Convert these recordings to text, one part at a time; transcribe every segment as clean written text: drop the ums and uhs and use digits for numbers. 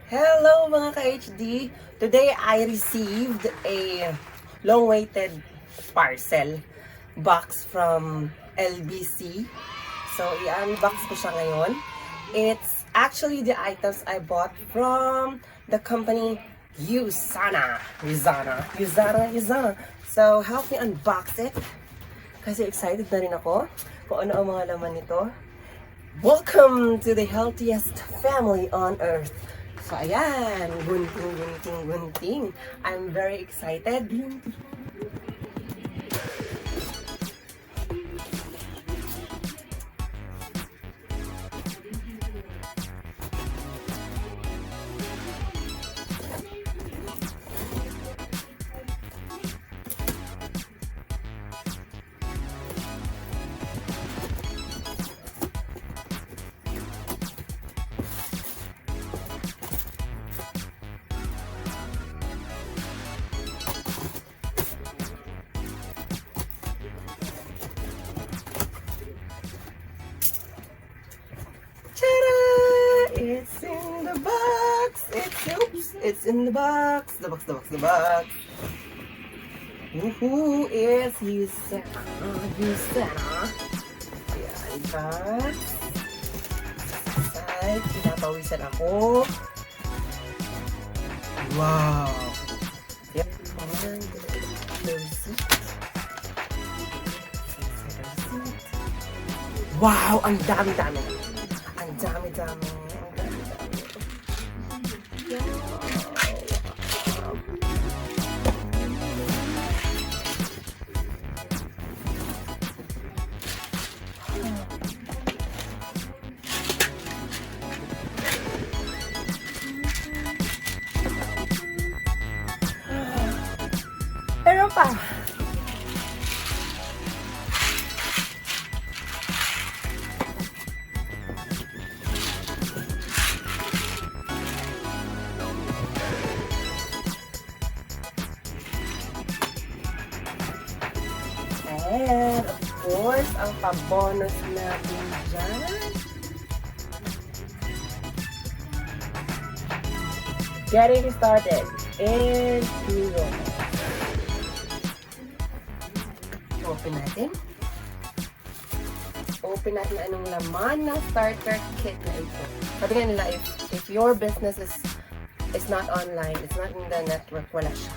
Hello mga ka-HD! Today I received a long-awaited parcel box from LBC. So i-unbox ko siya ngayon. It's actually the items I bought from the company Usana. So help me unbox it. Kasi excited na rin ako kung ano ang mga laman nito. Welcome to the healthiest family on earth. So ayan, gunting. I'm very excited. It's in the box. It's in the box. The box. Who is Usana? Ayan, box. Side, pinapawisan ako. Wow. Yep. And the receipt. Wow, ang dami-dami. Ang dami-dami. Pero pa. And of course, ang pabonus natin dyan. Getting started in Euro. Open natin. Open natin anong laman ng starter kit na ito. Sabi nga nila, if your business is not online, it's not in the network, wala siya.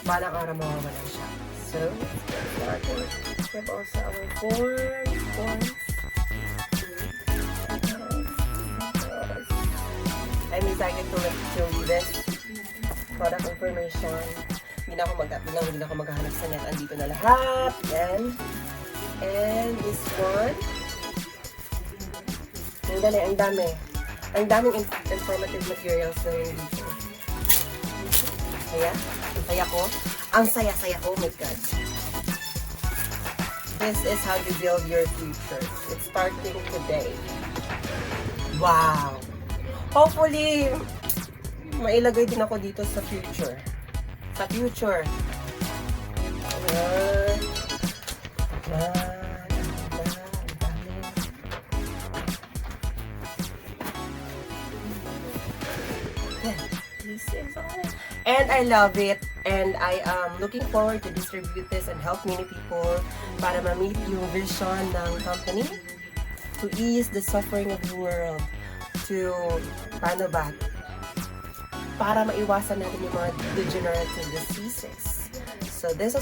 Balang araw mawawala siya. So, let's get started. We have also our forms. I'm excited to read this product information. Hindi na ako maghahanap sa net. Andito na lahat. And this one. Ang dami. Ang daming informative materials na yun dito. Ang saya-saya ko, oh my God. This is how you build your future. It's starting today. Wow! Hopefully, mailagay din ako dito sa future. This is all. And I love it. And I am looking forward to distribute this and help many people para ma-meet yung vision ng company to ease the suffering of the world. Para maiwasan natin yung mga degenerative diseases. So these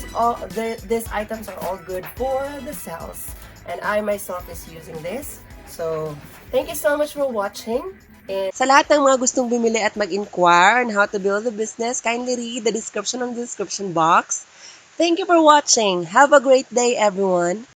items are all good for the cells. And I myself is using this. So thank you so much for watching. And sa lahat ng mga gustong bumili at mag-inquire on how to build a business, kindly read the description on the description box. Thank you for watching. Have a great day, everyone.